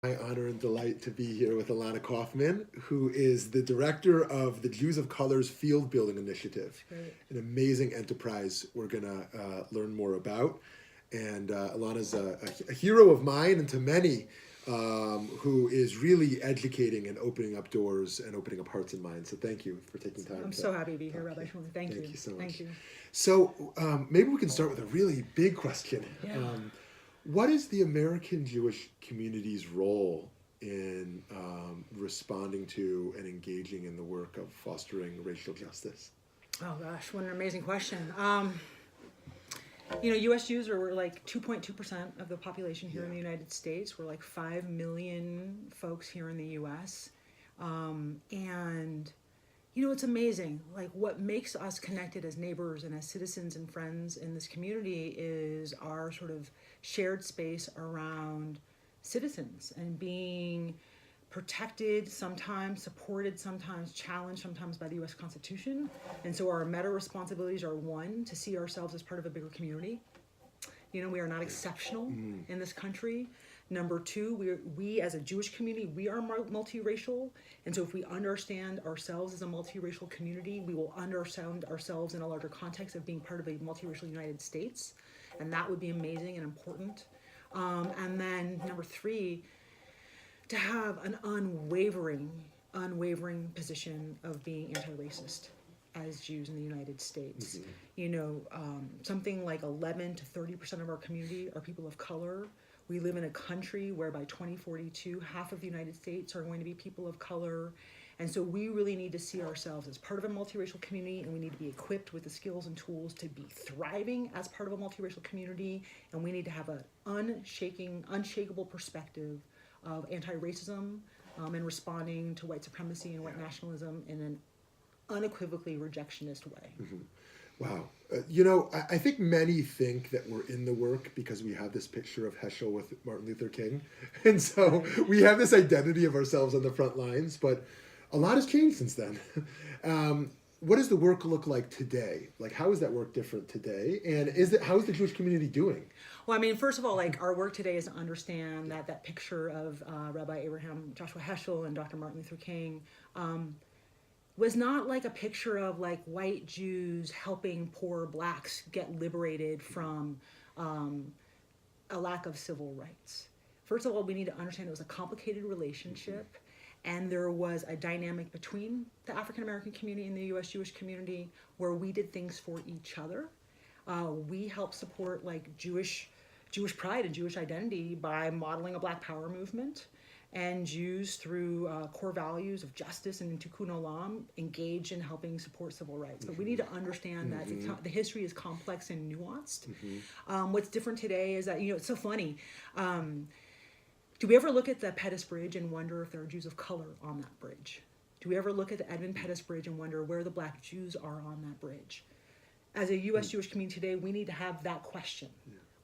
My honor and delight to be here with Ilana Kaufman, who is the director of the Jews of Color's Field Building Initiative, an amazing enterprise we're going to learn more about. And Ilana's a hero of mine and to many, who is really educating and opening up doors and opening up hearts and minds. So thank you for taking time. I'm so happy to be here, Rabbi Shmuly. Thank you. Thank you so much. Thank you. So maybe we can start with a really big question. Yeah. What is the American Jewish community's role in responding to and engaging in the work of fostering racial justice? Oh gosh, what an amazing question. U.S. Jews are like 2.2% of the population here in the United States. We're like 5 million folks here in the U.S. It's amazing. Like what makes us connected as neighbors and as citizens and friends in this community is our sort of shared space around citizens and being protected, sometimes supported, sometimes challenged, sometimes by the U.S. Constitution. And so our meta responsibilities are, one, to see ourselves as part of a bigger community. We are not exceptional in this country. Number two, we as a Jewish community, we are multiracial. And so if we understand ourselves as a multiracial community, we will understand ourselves in a larger context of being part of a multiracial United States. And that would be amazing and important. And then number three, to have an unwavering position of being anti-racist as Jews in the United States. Something like 11 to 30% of our community are people of color. We live in a country where by 2042, half of the United States are going to be people of color. And so we really need to see ourselves as part of a multiracial community, and we need to be equipped with the skills and tools to be thriving as part of a multiracial community. And we need to have an unshakable perspective of anti-racism and responding to white supremacy and white nationalism in an unequivocally rejectionist way. Mm-hmm. Wow. I think many think that we're in the work because we have this picture of Heschel with Martin Luther King. And so we have this identity of ourselves on the front lines, but a lot has changed since then. What does the work look like today? Like, how is that work different today? And how is the Jewish community doing? Well, I mean, first of all, like our work today is to understand that picture of Rabbi Abraham Joshua Heschel and Dr. Martin Luther King was not like a picture of like white Jews helping poor blacks get liberated from a lack of civil rights. First of all, we need to understand it was a complicated relationship, and there was a dynamic between the African American community and the U.S. Jewish community where we did things for each other. We helped support like Jewish pride and Jewish identity by modeling a Black Power movement. And Jews, through core values of justice and tikkun olam, engage in helping support civil rights. But we need to understand that the history is complex and nuanced. What's different today is that, it's so funny. Do we ever look at the Pettus Bridge and wonder if there are Jews of color on that bridge? Do we ever look at the Edmund Pettus Bridge and wonder where the Black Jews are on that bridge? As a U.S. Jewish community today, we need to have that question.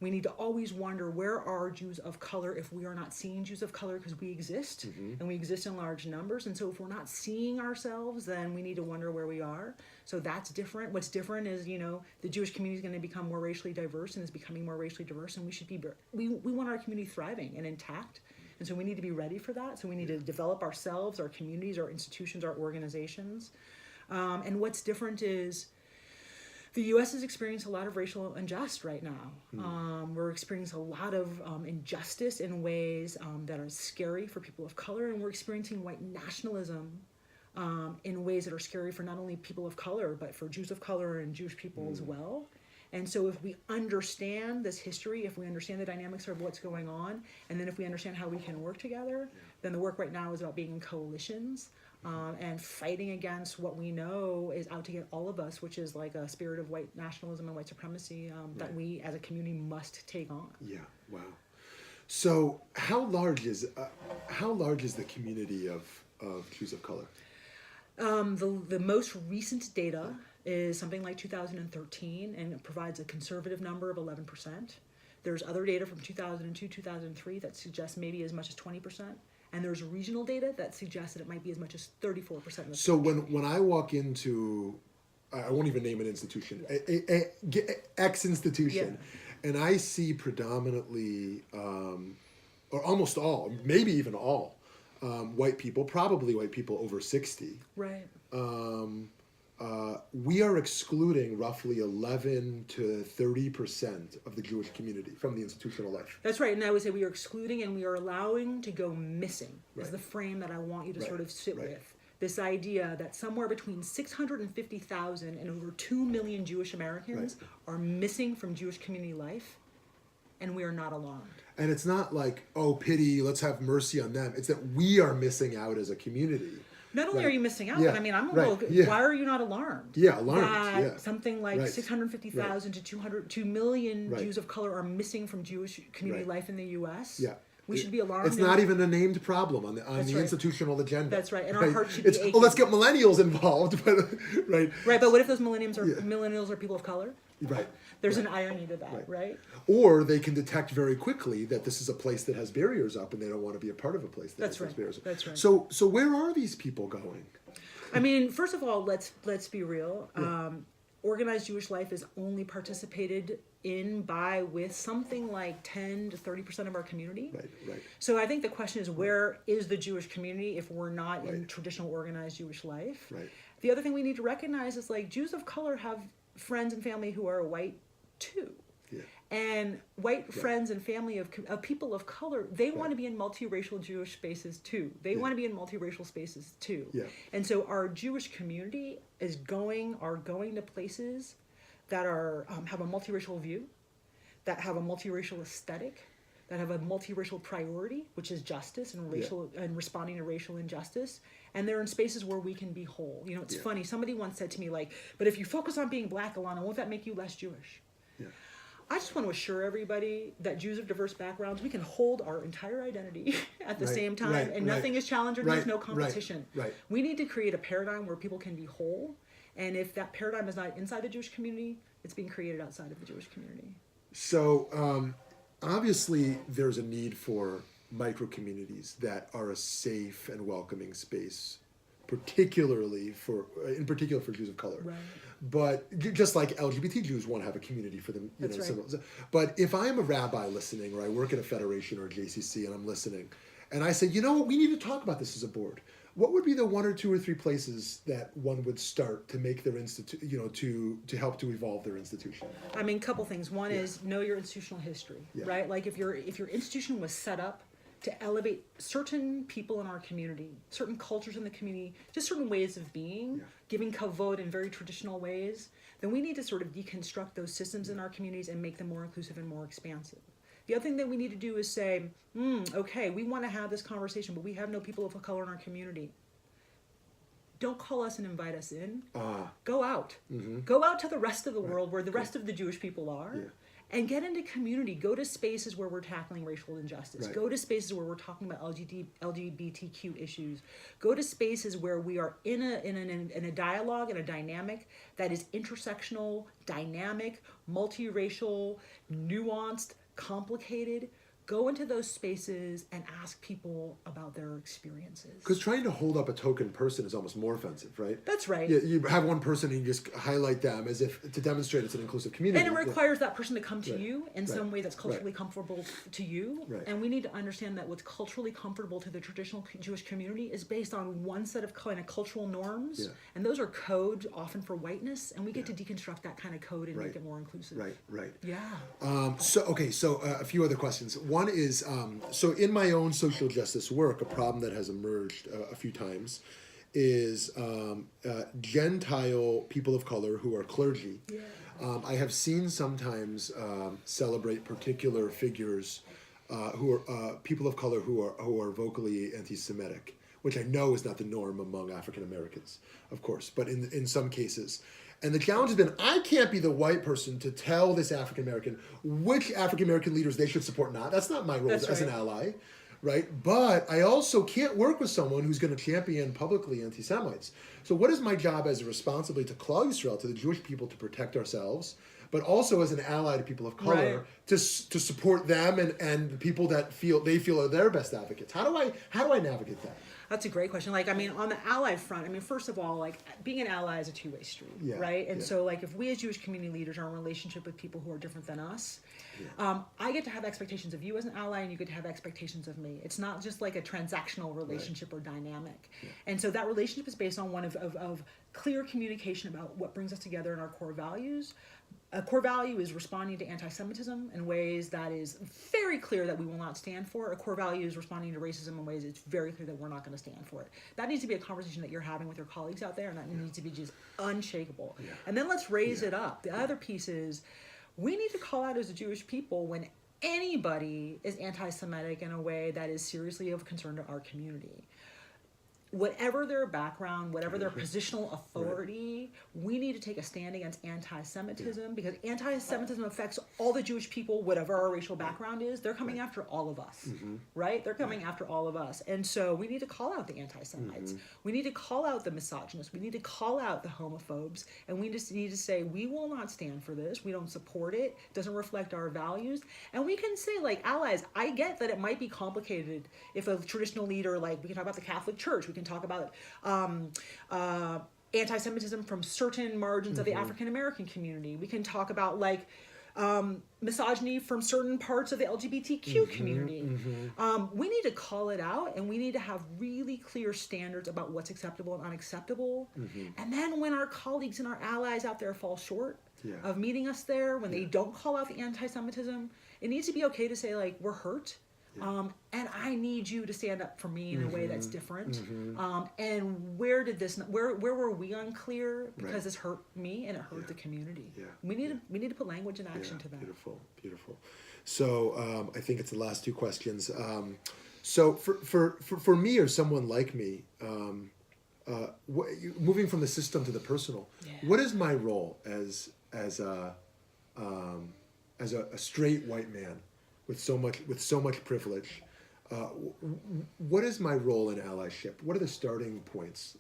We need to always wonder, where are Jews of color if we are not seeing Jews of color, because we exist and we exist in large numbers. And so if we're not seeing ourselves, then we need to wonder where we are. So that's different. What's different is, the Jewish community is going to become more racially diverse and is becoming more racially diverse. And we want our community thriving and intact. And so we need to be ready for that. So we need to develop ourselves, our communities, our institutions, our organizations. And what's different is, the U.S. is experiencing a lot of racial injustice right now. We're experiencing a lot of injustice in ways that are scary for people of color, and we're experiencing white nationalism in ways that are scary for not only people of color, but for Jews of color and Jewish people as well. And so if we understand this history, if we understand the dynamics of what's going on, and then if we understand how we can work together, then the work right now is about being in coalitions. And fighting against what we know is out to get all of us, which is like a spirit of white nationalism and white supremacy that we as a community must take on. Yeah, wow. So how large is the community of Jews of color? The most recent data is something like 2013, and it provides a conservative number of 11%. There's other data from 2002, 2003 that suggests maybe as much as 20%. And there's regional data that suggests that it might be as much as 34% of the So when I walk into, I won't even name an institution, X institution, and I see predominantly or almost all, maybe even all, white people, probably white people over 60, Right. We are excluding roughly 11 to 30% of the Jewish community from the institutional life. That's right. And I would say we are excluding and we are allowing to go missing is Right. the frame that I want you to Right. sort of sit Right. with. This idea that somewhere between 650,000 and over 2 million Jewish Americans are missing from Jewish community life, and we are not alarmed. And it's not like, oh, pity, let's have mercy on them. It's that we are missing out as a community. Not only Right. are you missing out, Yeah. but I mean, I'm a Right. little. Yeah. Why are you not alarmed? Yeah, alarmed. That Yeah. something like Right. 650,000 to 2 million Right. Jews of color are missing from Jewish community Right. life in the U.S. Yeah. We should be alarmed. It's not even a named problem on the That's right. institutional agenda. That's right. And our hearts should be It's, aching. oh, let's get millennials involved, but right. Right, but what if those millennials are people of color? Right. There's an irony to that, right? Or they can detect very quickly that this is a place that has barriers up, and they don't want to be a part of a place that That's has right. barriers up. That's right. So where are these people going? I mean, first of all, let's be real. Organized Jewish life is only participated in with something like 10 to 30% of our community. Right. So I think the question is, where is the Jewish community if we're not in Right. traditional organized Jewish life? Right. The other thing we need to recognize is like Jews of color have friends and family who are white too. Yeah. And white friends and family of people of color, they want to be in multiracial Jewish spaces too. They want to be in multiracial spaces too. Yeah. And so our Jewish community are going to places that are have a multiracial view, that have a multiracial aesthetic, that have a multiracial priority, which is justice and and responding to racial injustice. And they're in spaces where we can be whole. You know, it's funny. Somebody once said to me, like, but if you focus on being black, Ilana, won't that make you less Jewish? Yeah. I just want to assure everybody that Jews of diverse backgrounds, we can hold our entire identity at the same time, and nothing is challenged, and there's no competition. Right. We need to create a paradigm where people can be whole, and if that paradigm is not inside the Jewish community, it's being created outside of the Jewish community. So obviously there's a need for micro communities that are a safe and welcoming space, in particular for Jews of color. Right. But just like LGBT Jews want to have a community for them, That's right. But if I'm a rabbi listening, or I work at a federation or a JCC and I'm listening, and I say, you know what, we need to talk about this as a board. What would be the 1 or 2 or 3 places that one would start to make their to help to evolve their institution? I mean, a couple things. One is know your institutional history, right? Like if your institution was set up to elevate certain people in our community, certain cultures in the community, just certain ways of being, giving kavod in very traditional ways, then we need to sort of deconstruct those systems in our communities and make them more inclusive and more expansive. The other thing that we need to do is say, okay, we want to have this conversation, but we have no people of color in our community. Don't call us and invite us in. Go out. Go out to the rest of the world where the rest of the Jewish people are. Yeah. And get into community. Go to spaces where we're tackling racial injustice. Right. Go to spaces where we're talking about LGBTQ issues. Go to spaces where we are in a dialogue and a dynamic that is intersectional, dynamic, multiracial, nuanced, complicated. Go into those spaces and ask people about their experiences. Because trying to hold up a token person is almost more offensive, right? That's right. Yeah, you have one person and you just highlight them as if to demonstrate it's an inclusive community. And it requires that person to come to Right. you in Right. some way that's culturally Right. comfortable to you. Right. And we need to understand that what's culturally comfortable to the traditional Jewish community is based on one set of kind of cultural norms. Yeah. And those are codes often for whiteness. And we get to deconstruct that kind of code and Right. make it more inclusive. Right. Yeah. So a few other questions. One is, so in my own social justice work, a problem that has emerged a few times is Gentile people of color who are clergy. Yeah. I have seen sometimes celebrate particular figures who are people of color who are vocally anti-Semitic, which I know is not the norm among African Americans, of course, but in some cases. And the challenge has been, I can't be the white person to tell this African American which African American leaders they should support. Not that's not my role That's as an right. ally, right? But I also can't work with someone who's going to champion publicly anti-Semites. So what is my job as a responsibly to Klal Yisrael, to the Jewish people, to protect ourselves, but also as an ally to people of color, Right. to support them and the people that they feel are their best advocates. How do I navigate that? That's a great question. Like, I mean, on the ally front, I mean, first of all, like, being an ally is a two-way street, Yeah, right? And yeah. so, like, if we as Jewish community leaders are in relationship with people who are different than us, I get to have expectations of you as an ally, and you get to have expectations of me. It's not just like a transactional relationship or dynamic. And so that relationship is based on one of clear communication about what brings us together in our core values. A core value is responding to anti-Semitism in ways that is very clear that we will not stand for. A core value is responding to racism in ways it's very clear that we're not going to stand for it. That needs to be a conversation that you're having with your colleagues out there, and that needs to be just unshakable. Yeah. And then let's raise it up. The other piece is we need to call out as a Jewish people when anybody is anti-Semitic in a way that is seriously of concern to our community. Whatever their background, whatever their positional authority, we need to take a stand against anti-Semitism, because anti-Semitism affects all the Jewish people, whatever our racial background is. They're coming after all of us, right? They're coming after all of us. And so we need to call out the anti-Semites. We need to call out the misogynists. We need to call out the homophobes. And we just need to say, we will not stand for this. We don't support it. It doesn't reflect our values. And we can say, like, allies, I get that it might be complicated if a traditional leader, like, we can talk about the Catholic Church, we can talk about anti-Semitism from certain margins of the African American community. We can talk about, like, misogyny from certain parts of the LGBTQ community. We need to call it out, and we need to have really clear standards about what's acceptable and unacceptable. And then when our colleagues and our allies out there fall short of meeting us there, when they don't call out the anti-Semitism, it needs to be okay to say, like, we're hurt. And I need you to stand up for me in a way that's different. And where were we unclear? Because this hurt me and it hurt the community. We need to put language and action to that. Beautiful. So I think it's the last two questions. So for me or someone like me, moving from the system to the personal, what is my role as a straight white man with so much privilege? What is my role in allyship? What are the starting points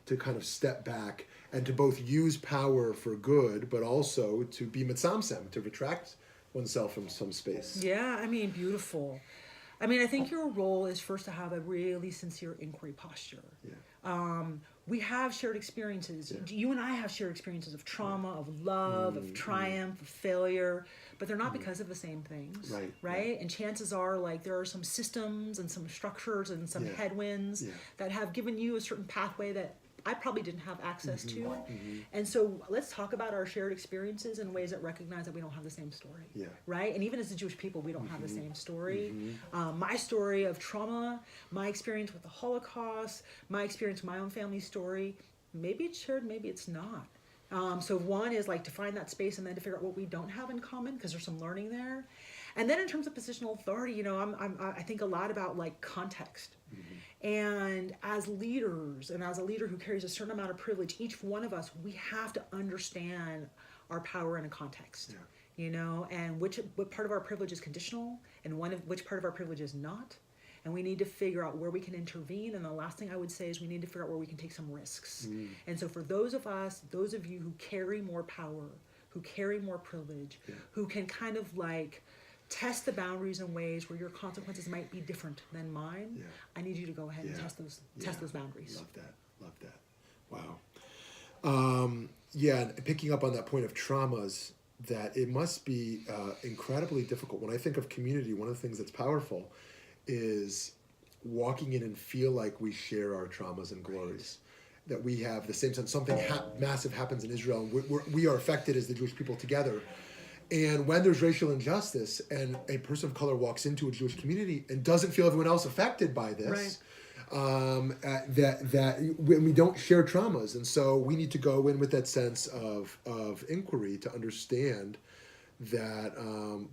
to kind of step back and to both use power for good, but also to be mitzamsem, to retract oneself from some space? Yeah, I mean, beautiful. I mean, I think your role is first to have a really sincere inquiry posture. We have shared experiences. You and I have shared experiences of trauma, of love, of triumph, of failure, but they're not because of the same things, right? And chances are, like, there are some systems and some structures and some headwinds that have given you a certain pathway that I probably didn't have access to. And so let's talk about our shared experiences in ways that recognize that we don't have the same story, right? And even as the Jewish people, we don't have the same story. My story of trauma, my experience with the Holocaust, my experience with my own family story, maybe it's shared, maybe it's not. So one is, like, to find that space and then to figure out what we don't have in common, because there's some learning there. And then in terms of positional authority, you know, I think a lot about, like, context. And as leaders, and as a leader who carries a certain amount of privilege, each one of us, we have to understand our power in a context, you know, and what part of our privilege is conditional and which part of our privilege is not. And we need to figure out where we can intervene. And the last thing I would say is we need to figure out where we can take some risks. And so for those of us, those of you who carry more power, who carry more privilege, who can kind of, like, test the boundaries in ways where your consequences might be different than mine, I need you to go ahead and test those boundaries. Love that. Wow. And picking up on that point of traumas, that it must be incredibly difficult. When I think of community, one of the things that's powerful is walking in and feel like we share our traumas and glories. That we have the same sense. Something massive happens in Israel, and we are affected as the Jewish people together. And when there's racial injustice and a person of color walks into a Jewish community and doesn't feel everyone else affected by this, that we don't share traumas. And so we need to go in with that sense of inquiry to understand that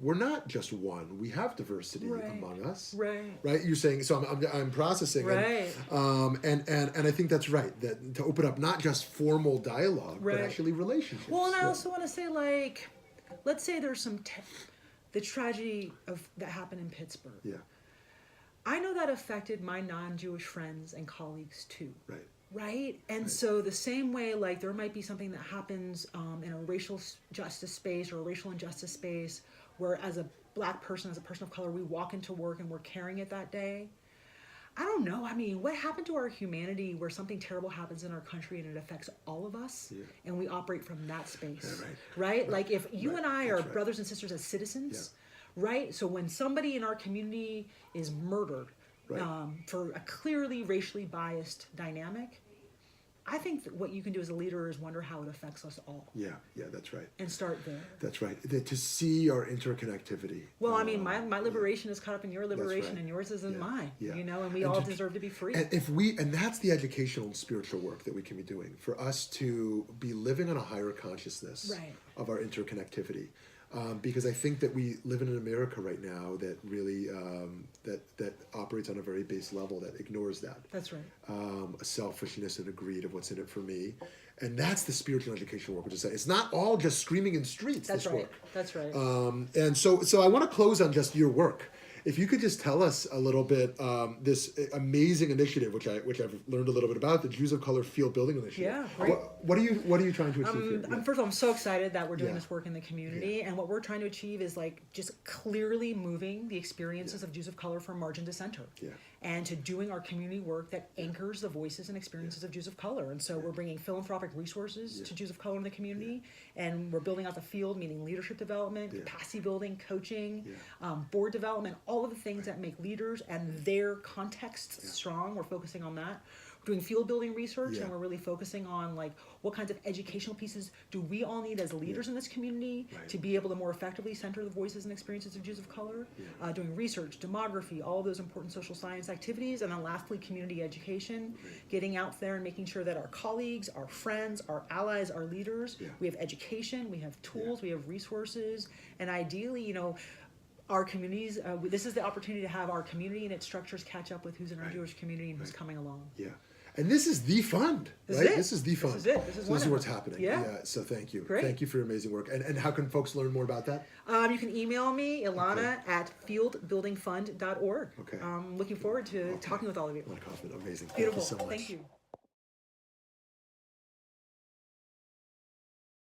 we're not just one. We have diversity among us. Right? You're saying, so I'm processing. And I think that's right. That to open up not just formal dialogue, but actually relationships. Well, and I also want to say, like, let's say there's some the tragedy that happened in Pittsburgh. I know that affected my non-Jewish friends and colleagues too. Right? And so the same way, like there might be something that happens in a racial justice space or a racial injustice space where as a Black person, as a person of color, we walk into work and we're carrying it that day. I don't know. I mean, what happened to our humanity where something terrible happens in our country and it affects all of us and we operate from that space, right? Like if you and I are brothers and sisters as citizens, right? So when somebody in our community is murdered for a clearly racially biased dynamic, I think that what you can do as a leader is wonder how it affects us all. Yeah, that's right. And start there. That's right. To see our interconnectivity. Well, I mean, my liberation is caught up in your liberation, and yours is in mine. You know, and we all deserve to be free. And that's the educational and spiritual work that we can be doing for us to be living on a higher consciousness of our interconnectivity. Because I think that we live in an America right now that really that operates on a very base level that ignores that. That's right. A selfishness and a greed of what's in it for me, and that's the spiritual educational work. Which is it's not all just screaming in streets. That's this right. work. That's right. And so I want to close on just your work. If you could just tell us a little bit this amazing initiative, which I've learned a little bit about, the Jews of Color Field Building Initiative. Yeah, great. What are you trying to achieve here? First of all, I'm so excited that we're doing this work in the community, and what we're trying to achieve is like just clearly moving the experiences of Jews of Color from margin to center, and to doing our community work that anchors the voices and experiences of Jews of Color. And so we're bringing philanthropic resources to Jews of Color in the community, and we're building out the field, meaning leadership development, capacity building, coaching, board development, all of the things that make leaders and their contexts strong. We're focusing on that. We're doing field building research, and we're really focusing on like what kinds of educational pieces do we all need as leaders in this community to be able to more effectively center the voices and experiences of Jews of Color. Doing research, demography, all of those important social science activities, and then lastly, community education, getting out there and making sure that our colleagues, our friends, our allies, our leaders, we have education, we have tools, we have resources, and ideally, you know, our communities, this is the opportunity to have our community and its structures catch up with who's in our Jewish community and who's coming along. Yeah. And this is the fund, right? This is the fund. This is it. This is what's happening. So thank you. Great. Thank you for your amazing work. And how can folks learn more about that? You can email me, Ilana, at fieldbuildingfund.org. Okay. I'm looking forward to talking with all of you. Ilana Kaufman, amazing. Beautiful. Thank you so much. Thank you.